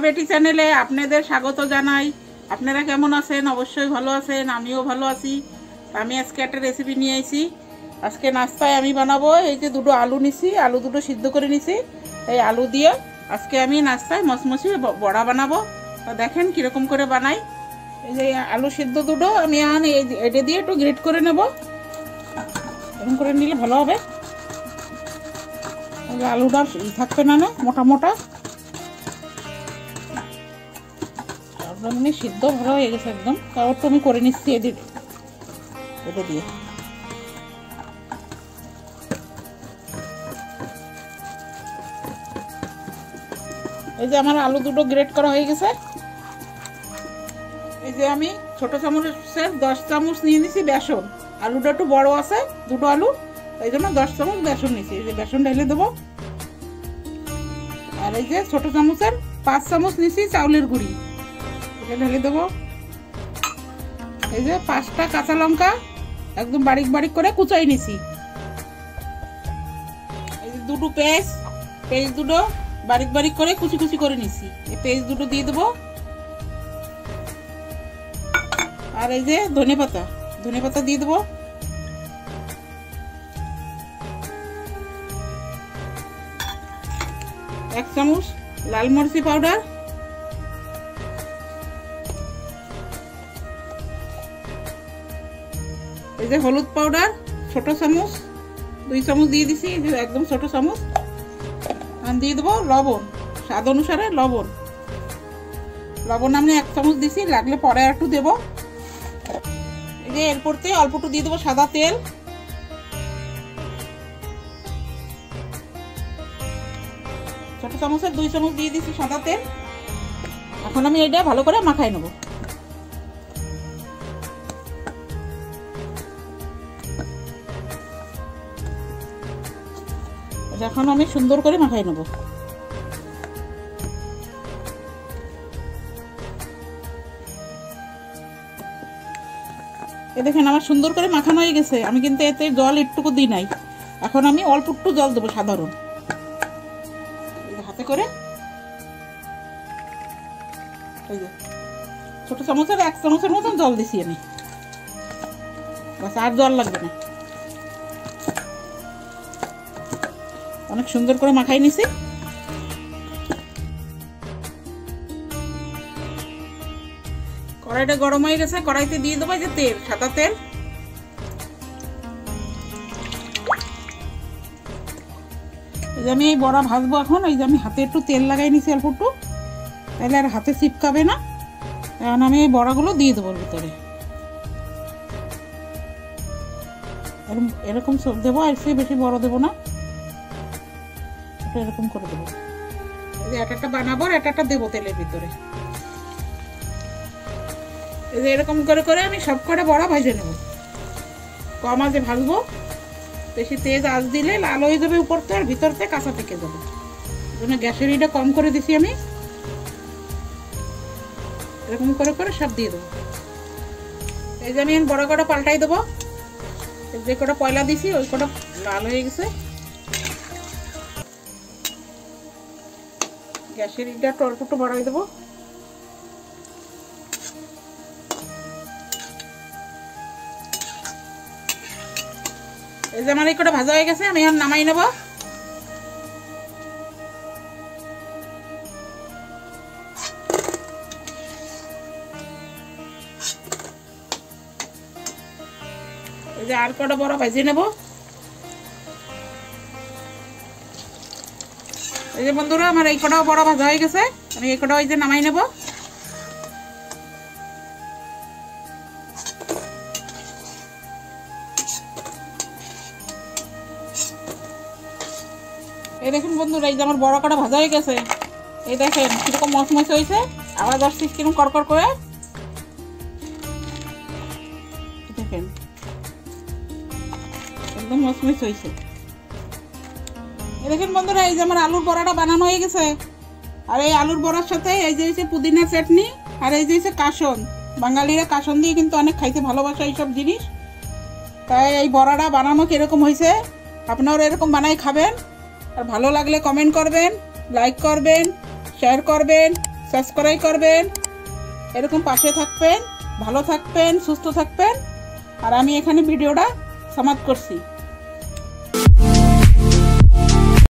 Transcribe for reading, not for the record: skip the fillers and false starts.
বেটি চ্যানেলে আপনাদের স্বাগত জানাই। আপনারা কেমন আছেন? অবশ্যই ভালো আছেন, আমিও ভালো আছি। আমি আজকে একটা রেসিপি নিয়ে এসেছি। আজকে নাস্তায় আমি বানাবো, এই যে দুটো আলু নিছি, আলু দুটো সিদ্ধ করে নিছি। এই আলু দিয়ে আজকে আমি নাস্তায় মচমচি বড়া বানাবো। তো দেখেন কীরকম করে বানাই। এই যে আলু সিদ্ধ দুটো আমি এটা দিয়ে একটু গ্রেট করে নেব। এরকম করে নিলে ভালো হবে, আলুটা থাকবে না, মোটা মোটা। সিদ্ধ ভালো হয়ে গেছে একদম। কারোরটা আমি করে নিচ্ছি এটা দিয়ে। এই যে আমার আলু দুটো গ্রেট করা হয়ে গেছে। এই যে আমি ছোট চামচের 10 চামচ নিয়ে নিছি বেসন। আলুটা একটু বড় আছে, দুটো আলু, এই জন্য 10 চামচ বেসন নিছি। এই যে বেসন ঢেলে দেবো। আর এই যে ছোট চামচের 5 চামচ নিছি চাউলের গুঁড়ি, এটা ঢেলে দেবো। এই যে 5টা কাঁচা লঙ্কা একদম বারিক বারিক করে কুচাই নিছি। এই যে দুটো পেঁয়াজ দুটো বারিক বারিক করে কুচি কুচি করে নিছি। এই পেঁয়াজ দুটো দিয়ে দেবো। আর এই যে ধনে পাতা দিয়ে দেবো। এক চামচ লাল মরিচি পাউডার, এই যে হলুদ পাউডার ছোট চামচ 2 চামচ দিয়ে দিছি, একদম ছোট চামচ। আর দিয়ে দেবো লবণ, স্বাদ অনুসারে লবণ আমি 1 চামচ দিছি, লাগলে পরে আর একটু দেবো। এই যে এরপরতে অল্প একটু দিয়ে দেবো সাদা তেল। ছোট চামচের 2 চামচ দিয়ে দিছি সাদা তেল। এখন আমি এটা ভালো করে মাখাই নেব। এখন আমি সুন্দর করে মাখাই নেব। এ দেখেন আমার সুন্দর করে মাখানো হয়ে গেছে। আমি কিন্তু এতে জল একটুকু দিই নাই। এখন আমি অল্প একটু জল দেবো সাধারণ, হাতে করে। এই যে ছোট চামচের 1 চামচের মতন জল দিছি আমি, বাস, আর জল লাগবে না। অনেক সুন্দর করে মাখাই নিছি। কড়াইটা গরম হয়ে গেছে, কড়াইতে দিয়ে দেবো যে তেল, সাদা তেল। এই যে আমি এই বড়া ভাজবো এখন। এই যে আমি হাতে একটু তেল লাগাই নিছি অল্প একটু, তাহলে আর হাতে চিপকাবে না। এখন আমি এই বড়াগুলো দিয়ে দেবো ভিতরে, এরকম দেবো। আর সে বেশি বড় দেবো না, এরকম করে দেবো। এই যে একটা বানাবো, একটা দেবো তেলের ভিতরে। এই যে এরকম করে করে আমি সব কটা বড়া ভাজে নেব। কম আঁচে ভাজবো, বেশি তেজ আঁচ দিলে লাল হয়ে যাবে উপরতে, আর ভিতরতে কাঁচা থেকে যাবে। এই জন্য গ্যাসের ইটা কম করে দিছি আমি। এরকম করে করে সব দিয়ে দেবো। এই যে আমি বড় কটা পাল্টাই দেবো। যে কটা পয়লা দিছি ওই কটা লাল হয়ে গেছে। গ্যাসের ইটা অল্প একটু বাড়াই দেবো। এই যে আমার এই কটা ভাজা হয়ে গেছে, আমি এখন নামাই নেব। এই যে আর কটা বড় ভাজিয়ে নেব। এই যে বন্ধুরা আমার এই কটাও বড় ভাজা হয়ে গেছে, আমি এই কটাও এই যে নামাই নেব। এই দেখেন বন্ধুরা, এই যে আমার বড় কটা ভাজা হয়ে গেছে। এই দেখেন কিরকম মচমচ হয়েছে, আওয়াজ আসছে কিরকম করকর করে। দেখেন একদম মচমচ হয়েছে। এই দেখেন বন্ধুরা, এই যে আমার আলুর বড়াটা বানানো হয়ে গেছে। আর এই আলুর বড়ার সাথে এই যে হচ্ছে পুদিনা চাটনি, আর এই যে হচ্ছে কাসন। বাঙালিরা কাসন দিয়ে কিন্তু অনেক খাইতে ভালোবাসে এইসব জিনিস। তাই এই বড়াটা বানানো কিরকম হয়েছে আপনারা এরকম বানাই খাবেন। আর ভালো লাগলে কমেন্ট করবেন, লাইক করবেন, শেয়ার করবেন, সাবস্ক্রাইব করবেন, এরকম পাশে থাকবেন, ভালো থাকবেন, সুস্থ থাকবেন। আর আমি এখানে ভিডিওটা সমাপ্ত করছি।